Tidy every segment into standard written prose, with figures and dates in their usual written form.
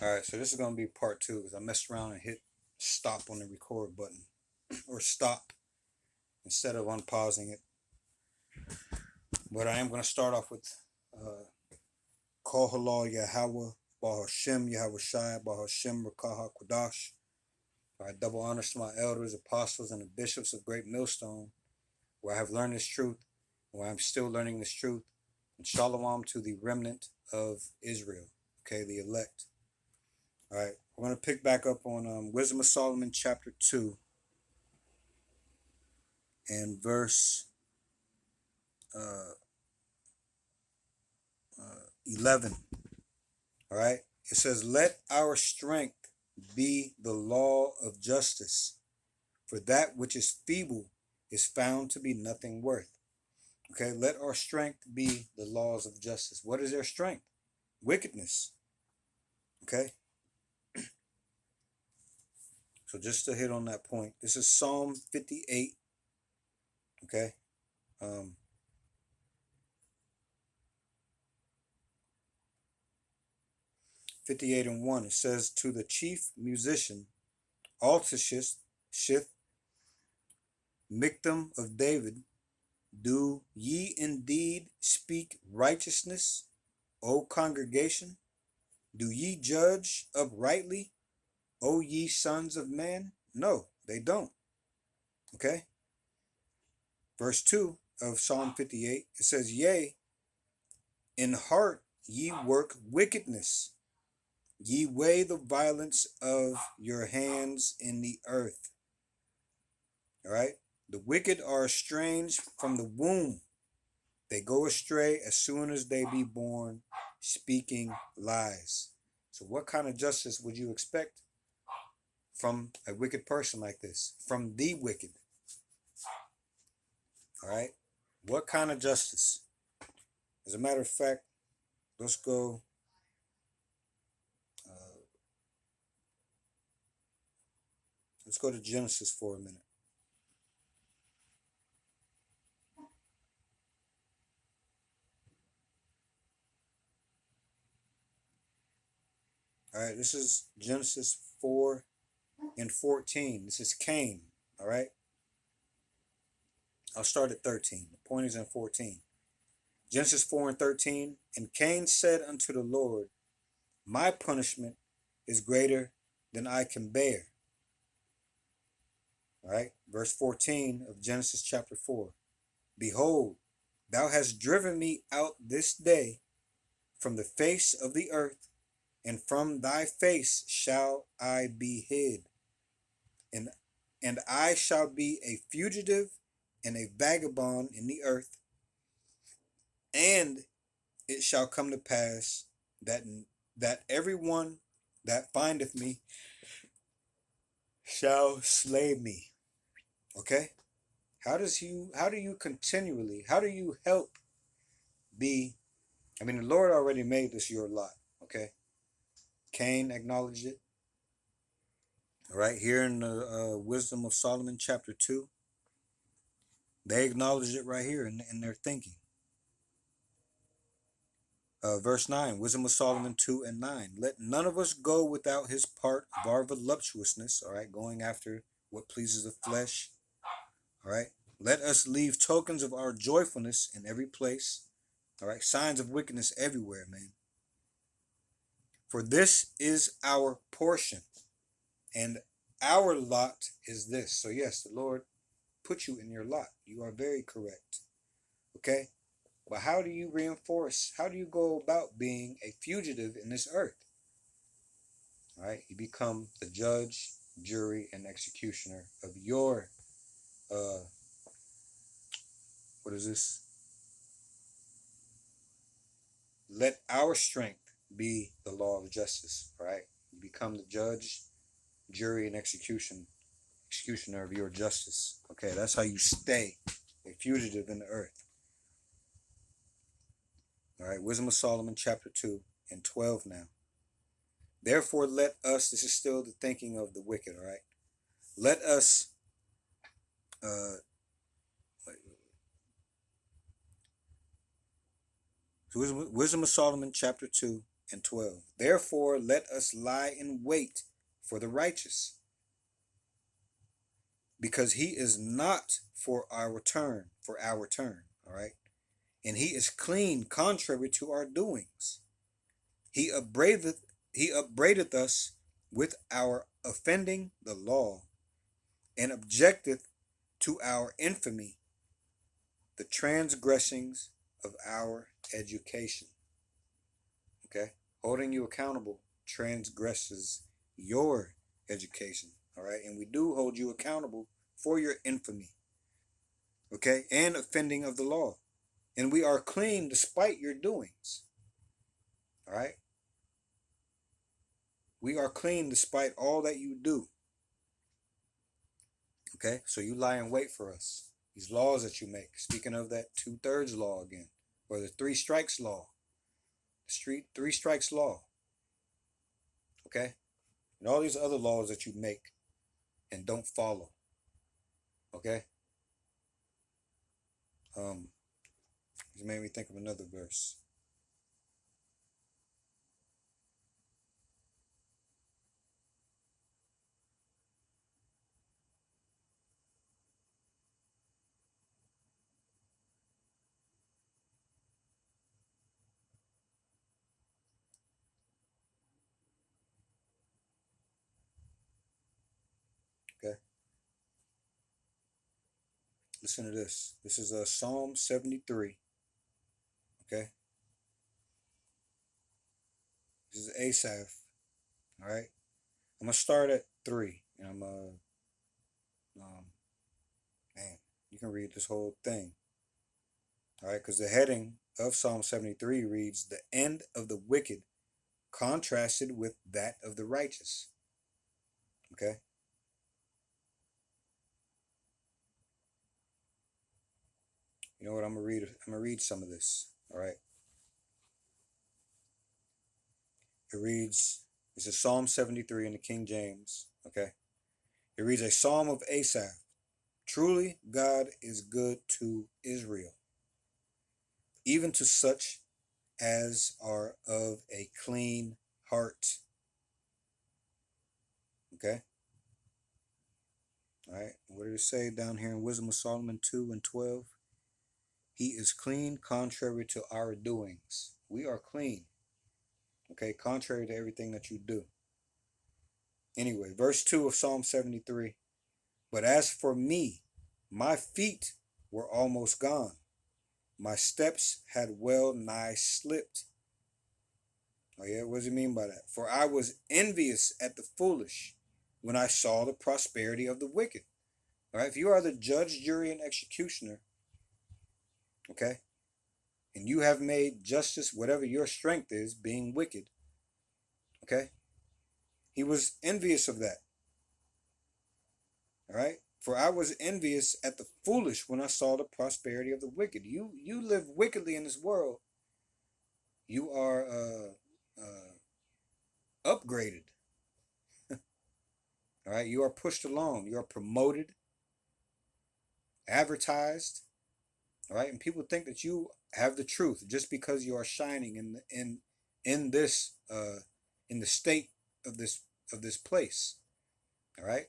All right, so this is going to be part two because I messed around and hit stop on the record button or stop instead of unpausing it. But I am going to start off with Call Halal Yahweh, Bahashem Yahweh Shai, Bahashem Rakaha Kwadash. I double honors to my elders, apostles, and the bishops of Great Millstone, where I have learned this truth, where I'm still learning this truth. And Shalom to the remnant of Israel, okay, the elect. All right, we're going to pick back up on Wisdom of Solomon, chapter 2, and verse 11. All right, it says, "Let our strength be the law of justice, for that which is feeble is found to be nothing worth." Okay, let our strength be the laws of justice. What is their strength? Wickedness. Okay, so just to hit on that point, this is Psalm 58. Okay, 58 and 1. It says, "To the chief musician, Altashith, Miktam of David, do ye indeed speak righteousness, O congregation? Do ye judge uprightly, O ye sons of man?" No, they don't. Okay? Verse 2 of Psalm 58, it says, "Yea, in heart ye work wickedness. Ye weigh the violence of your hands in the earth." All right? The wicked are estranged from the womb. They go astray as soon as they be born, speaking lies. So what kind of justice would you expect from a wicked person like this? From the wicked. All right? What kind of justice? As a matter of fact, let's go to Genesis for a minute. All right, this is Genesis 4 and 14. This is Cain. All right, I'll start at 13. The point is in 14. Genesis 4 and 13. "And Cain said unto the Lord, My punishment is greater than I can bear." All right, verse 14 of Genesis chapter 4. "Behold, thou hast driven me out this day from the face of the earth, and from thy face shall I be hid. And I shall be a fugitive and a vagabond in the earth. And it shall come to pass that everyone that findeth me shall slay me." Okay? How do you continually, how do you help be, the Lord already made this your lot, okay? Cain acknowledged it. All right, here in the Wisdom of Solomon, chapter 2, they acknowledge it right here in their thinking. Verse 9, Wisdom of Solomon 2 and 9. "Let none of us go without his part of our voluptuousness," all right, going after what pleases the flesh. All right, "Let us leave tokens of our joyfulness in every place." All right, signs of wickedness everywhere, man. "For this is our portion, and our lot is this." So yes, the Lord put you in your lot. You are very correct. Okay? But how do you reinforce, how do you go about being a fugitive in this earth? All right? You become the judge, jury, and executioner of your, what is this? "Let our strength be the law of justice." All right? You become the judge, jury, and executioner of your justice. Okay, that's how you stay a fugitive in the earth. All right, Wisdom of Solomon, chapter 2 and 12 now. "Therefore let us," this is still the thinking of the wicked, all right? "Let us, Wisdom of Solomon, chapter 2 and 12. Therefore, let us lie in wait for the righteous, because he is not for our turn, all right? And he is clean, contrary to our doings. He upbraideth us with our offending the law, and objecteth to our infamy the transgressings of our education. Okay? Holding you accountable transgresses your education. All right? And we do hold you accountable for your infamy. Okay? And offending of the law. And we are clean despite your doings. All right? We are clean despite all that you do. Okay? So you lie in wait for us. These laws that you make. Speaking of that 2/3 law again. Or the 3 strikes law. The 3 strikes law. Okay? And all these other laws that you make and don't follow. Okay? It made me think of another verse. Okay? Listen to this. This is Psalm 73. Okay? This is Asaph. All right? I'm going to start at 3. And I'm man, you can read this whole thing. All right? Because the heading of Psalm 73 reads, the end of the wicked contrasted with that of the righteous. Okay? You know what? I'm gonna read some of this. All right. It reads, this is Psalm 73 in the King James. Okay. It reads, a psalm of Asaph. Truly, God is good to Israel, even to such as are of a clean heart. Okay. All right. What did it say down here in Wisdom of Solomon 2 and 12? He is clean, contrary to our doings. We are clean. Okay, contrary to everything that you do. Anyway, verse 2 of Psalm 73. But as for me, my feet were almost gone. My steps had well nigh slipped. Oh yeah, what does he mean by that? For I was envious at the foolish when I saw the prosperity of the wicked. All right, if you are the judge, jury, and executioner, okay, and you have made justice, whatever your strength is, being wicked, okay, he was envious of that. All right, for I was envious at the foolish when I saw the prosperity of the wicked. You live wickedly in this world. You are upgraded. All right, you are pushed along. You are promoted, advertised. All right, and people think that you have the truth just because you are shining in this in the state of this place. All right,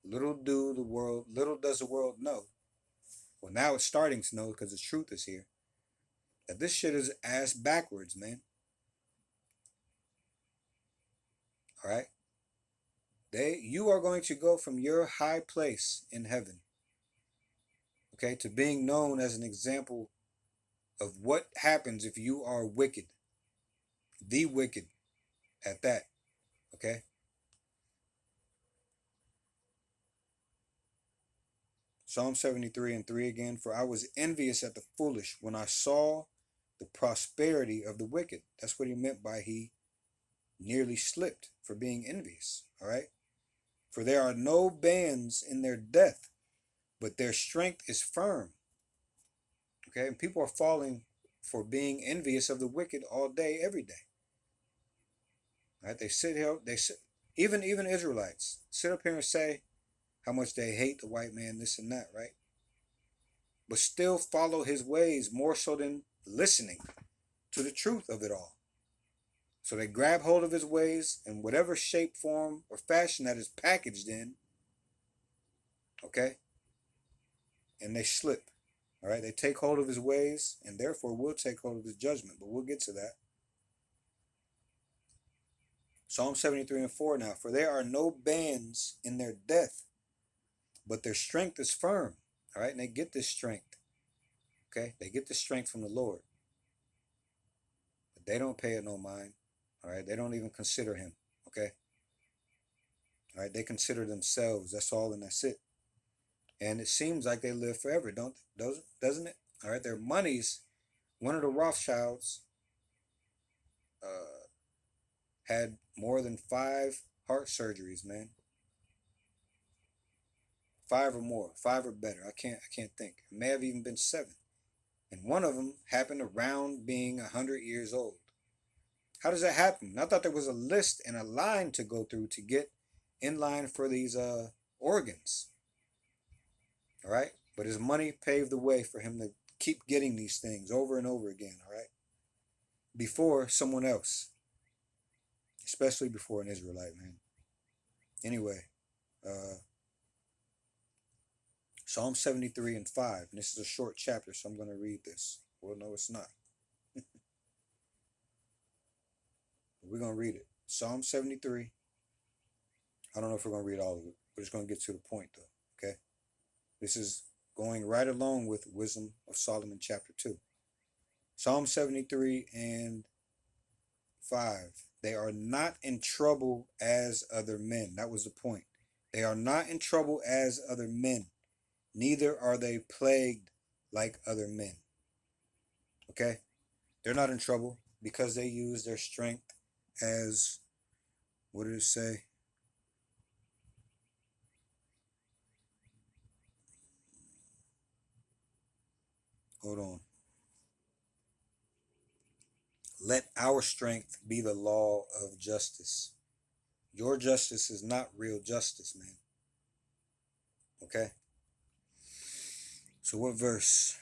little does the world know. Well, now it's starting to know because the truth is here. That this shit is ass backwards, man. All right, you are going to go from your high place in heaven, okay, to being known as an example of what happens if you are wicked, the wicked at that, okay? Psalm 73 and 3 again, for I was envious at the foolish when I saw the prosperity of the wicked. That's what he meant by he nearly slipped for being envious, all right? For there are no bands in their death, but their strength is firm. Okay, and people are falling for being envious of the wicked all day, every day. Right? They sit here, even Israelites sit up here and say how much they hate the white man, this and that, right? But still follow his ways more so than listening to the truth of it all. So they grab hold of his ways in whatever shape, form, or fashion that is packaged in, okay? And they slip. All right, they take hold of his ways and therefore will take hold of his judgment, but we'll get to that. Psalm 73 and 4 now. For there are no bands in their death, but their strength is firm. All right, and they get this strength. Okay, they get the strength from the Lord. But they don't pay it no mind. All right, they don't even consider him. Okay. All right, they consider themselves. That's all, and that's it. And it seems like they live forever, doesn't it? All right, their money's one of the Rothschilds had more than 5 heart surgeries, man. 5 or more, 5 or better. I can't think. It may have even been 7. And one of them happened around being 100 years old. How does that happen? I thought there was a list and a line to go through to get in line for these organs. All right? But his money paved the way for him to keep getting these things over and over again, all right? Before someone else, especially before an Israelite, man. Anyway, Psalm 73 and 5. And this is a short chapter, so I'm going to read this. Well, no, it's not. We're going to read it. Psalm 73. I don't know if we're going to read all of it, but it's going to get to the point, though. Okay? This is going right along with Wisdom of Solomon, chapter 2. Psalm 73 and 5. They are not in trouble as other men. That was the point. They are not in trouble as other men. Neither are they plagued like other men. Okay? They're not in trouble because they use their strength as, what did it say? Hold on. Let our strength be the law of justice. Your justice is not real justice, man. Okay? So what verse?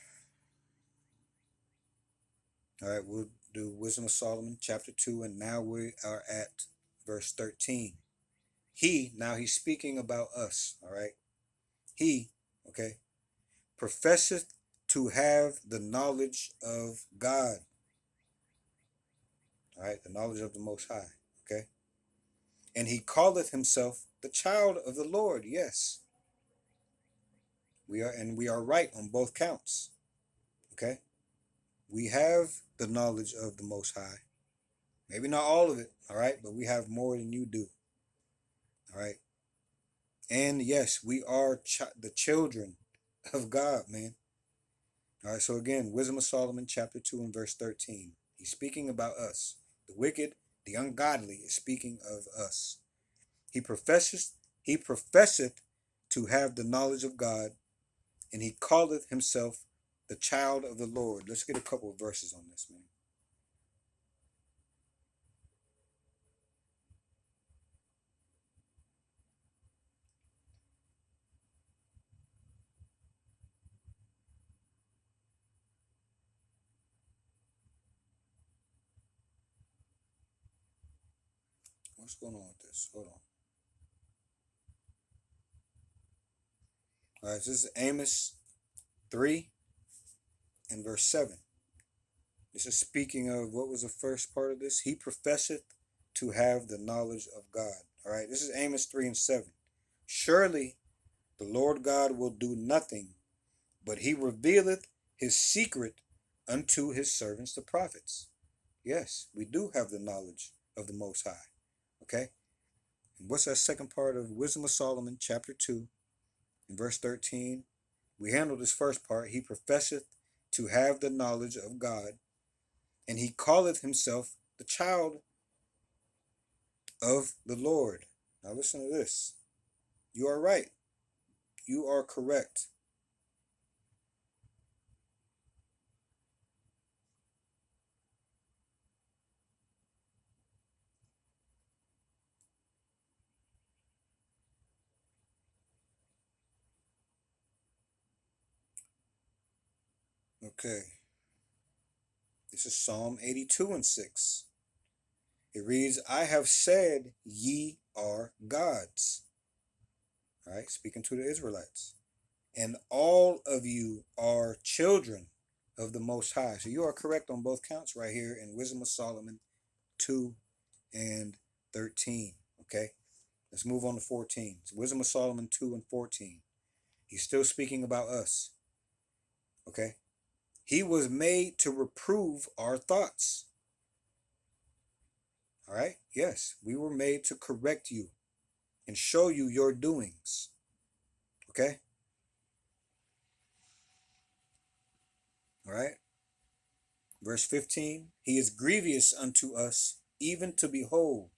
All right, we'll do Wisdom of Solomon, chapter 2, and now we are at verse 13. Now he's speaking about us, all right? He, okay, professeth to have the knowledge of God. All right, the knowledge of the Most High, okay? And he calleth himself the child of the Lord, yes. We are right on both counts, okay? We have the knowledge of the Most High. Maybe not all of it, all right? But we have more than you do, all right? And yes, we are the children of God, man. All right, so again, Wisdom of Solomon, chapter 2 and verse 13. He's speaking about us. The wicked, the ungodly is speaking of us. He professeth to have the knowledge of God, and he calleth himself the child of the Lord. Let's get a couple of verses on this, man. What's going on with this? Hold on. All right, so this is Amos 3 and verse 7. This is speaking of, what was the first part of this? He professeth to have the knowledge of God. All right, this is Amos 3 and 7. Surely the Lord God will do nothing, but he revealeth his secret unto his servants, the prophets. Yes, we do have the knowledge of the Most High. Okay? And what's that second part of Wisdom of Solomon, chapter 2, in verse 13? We handled this first part. He professeth to have the knowledge of God, and he calleth himself the child of the Lord. Now listen to this. You are right. You are correct. Okay. This is Psalm 82 and 6. It reads, I have said ye are gods. All right, speaking to the Israelites. And all of you are children of the Most High. So you are correct on both counts right here in Wisdom of Solomon 2 and 13. Okay, let's move on to 14. It's Wisdom of Solomon 2 and 14. He's still speaking about us. Okay, he was made to reprove our thoughts. All right, yes, we were made to correct you and show you your doings. Okay, all right. Verse 15, he is grievous unto us, even to behold.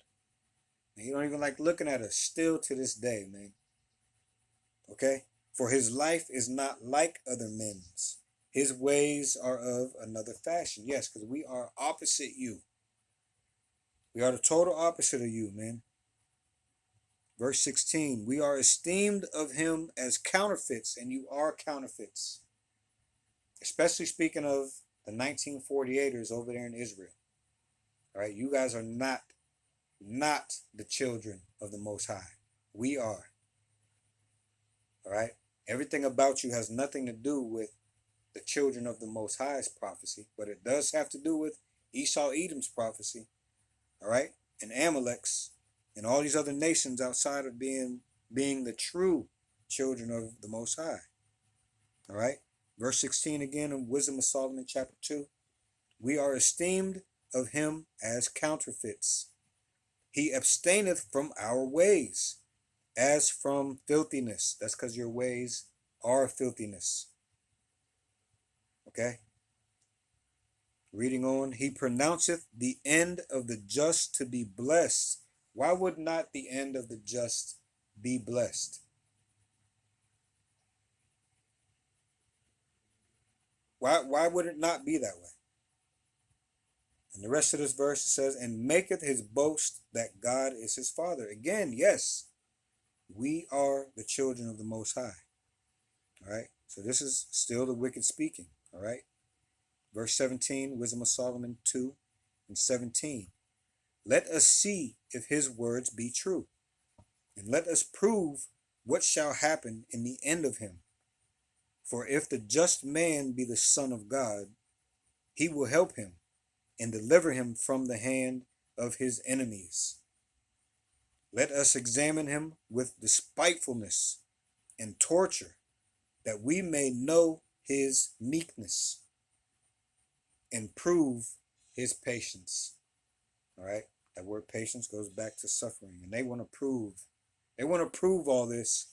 And he don't even like looking at us still to this day, man. Okay? For his life is not like other men's. His ways are of another fashion. Yes, because we are opposite you. We are the total opposite of you, man. Verse 16, we are esteemed of him as counterfeits, and you are counterfeits. Especially speaking of the 1948ers over there in Israel. All right, you guys are not the children of the Most High. We are. All right, everything about you has nothing to do with the children of the Most High's prophecy, but it does have to do with Esau Edom's prophecy. All right, and Amalek's and all these other nations outside of being the true children of the Most High. All right, verse 16 again in Wisdom of Solomon chapter 2. We are esteemed of him as counterfeits. He abstaineth from our ways, as from filthiness. That's because your ways are filthiness. Okay? Reading on, he pronounceth the end of the just to be blessed. Why would not the end of the just be blessed? Why would it not be that way? And the rest of this verse says, and maketh his boast that God is his father. Again, yes, we are the children of the Most High. All right, so this is still the wicked speaking. All right, verse 17, Wisdom of Solomon 2 and 17. Let us see if his words be true, and let us prove what shall happen in the end of him. For if the just man be the son of God, he will help him and deliver him from the hand of his enemies. Let us examine him with despitefulness and torture, that we may know his meekness and prove his patience. All right, that word patience goes back to suffering, and they want to prove all this,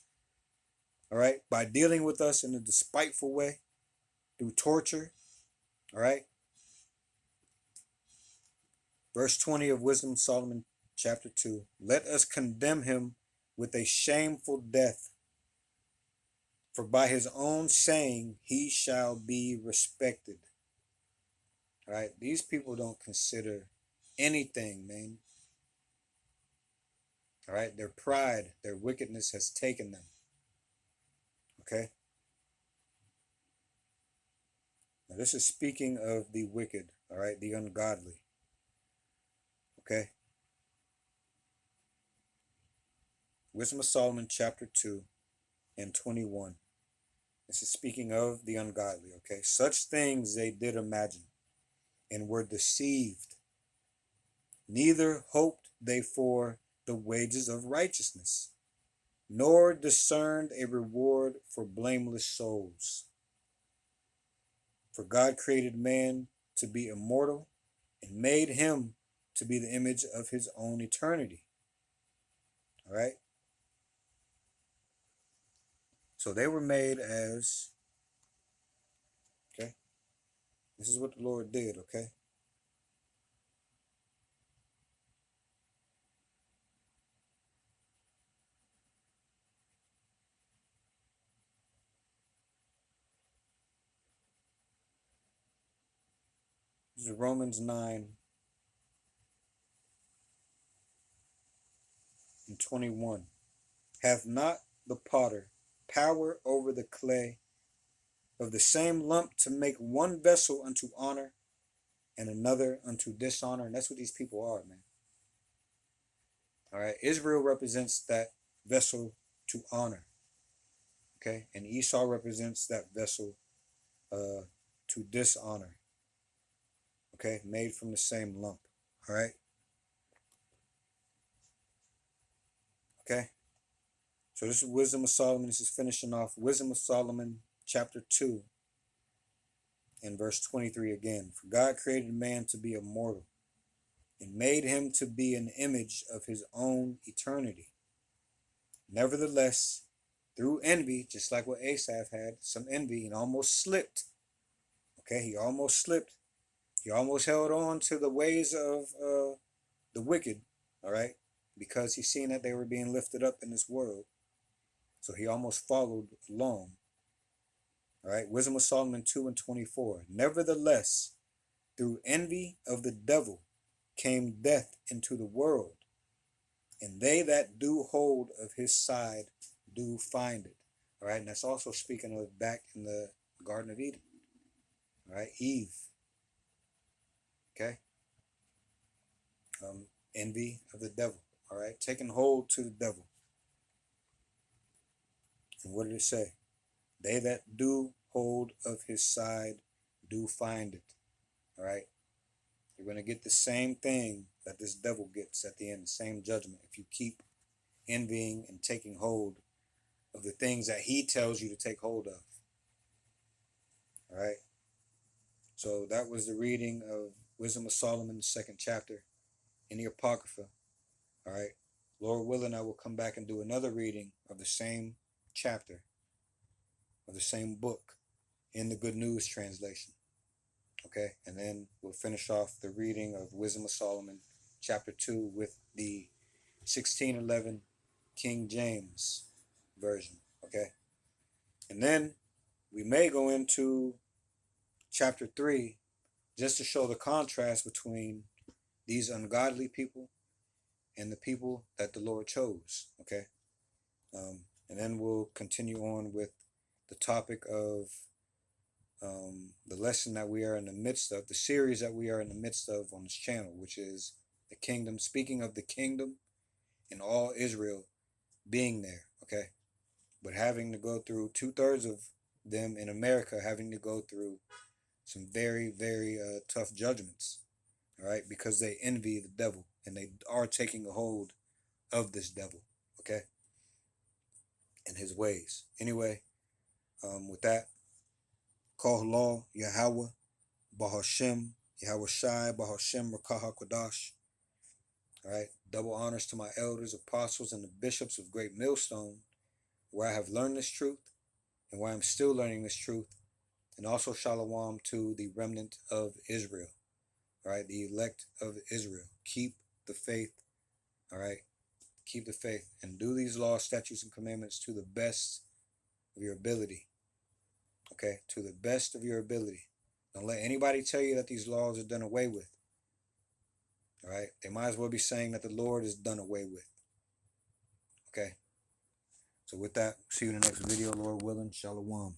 all right, by dealing with us in a despiteful way through torture. All right, verse 20 of Wisdom Solomon chapter 2. Let us condemn him with a shameful death, for by his own saying he shall be respected. All right, these people don't consider anything, man. All right, their pride, their wickedness has taken them. Okay, now this is speaking of the wicked, all right, the ungodly. Okay, Wisdom of Solomon chapter 2 and 21. This is speaking of the ungodly. Okay, such things they did imagine and were deceived, neither hoped they for the wages of righteousness, nor discerned a reward for blameless souls. For God created man to be immortal and made him to be the image of his own eternity. All right? So they were made as, okay? This is what the Lord did, okay? This is Romans 9 and 21. Hath not the potter power over the clay of the same lump to make one vessel unto honor and another unto dishonor? And that's what these people are, man. All right. Israel represents that vessel to honor. Okay. And Esau represents that vessel to dishonor. Okay. Made from the same lump. All right. Okay. So this is Wisdom of Solomon. This is finishing off Wisdom of Solomon, chapter 2, and verse 23 again. For God created man to be immortal, and made him to be an image of his own eternity. Nevertheless, through envy, just like what Asaph had, some envy, and almost slipped. Okay, he almost slipped. He almost held on to the ways of the wicked, all right, because he seen that they were being lifted up in this world. So he almost followed along. All right, Wisdom of Solomon 2 and 24. Nevertheless, through envy of the devil came death into the world, and they that do hold of his side do find it. All right, and that's also speaking of back in the Garden of Eden. All right, Eve. Okay, envy of the devil. All right, taking hold to the devil. And what did it say? They that do hold of his side do find it. All right, you're going to get the same thing that this devil gets at the end, the same judgment, if you keep envying and taking hold of the things that he tells you to take hold of. All right. So that was the reading of Wisdom of Solomon, the 2nd chapter in the Apocrypha. All right. Lord willing, I will come back and do another reading of the same chapter of the same book in the Good News translation. Okay. And then we'll finish off the reading of Wisdom of Solomon, chapter 2, with the 1611 King James version. Okay. And then we may go into chapter 3 just to show the contrast between these ungodly people and the people that the Lord chose. Okay. And then we'll continue on with the topic of the lesson that we are in the midst of, the series that we are in the midst of on this channel, which is the kingdom, speaking of the kingdom and all Israel being there. Okay. But having to go through 2/3 of them in America, having to go through some very, very tough judgments. All right. Because they envy the devil and they are taking a hold of this devil. Okay. And his ways. Anyway, with that, Call Law, Yahweh, Bahashem, Yahweh Shai, Bahashem, Rakaha Kodash. All right. Double honors to my elders, apostles, and the bishops of Great Millstone, where I have learned this truth and where I'm still learning this truth. And also Shalom to the remnant of Israel. All right. The elect of Israel. Keep the faith. All right. Keep the faith and do these laws, statutes, and commandments to the best of your ability. Okay. To the best of your ability. Don't let anybody tell you that these laws are done away with. All right. They might as well be saying that the Lord is done away with. Okay. So with that, see you in the next video, Lord willing. Shalom.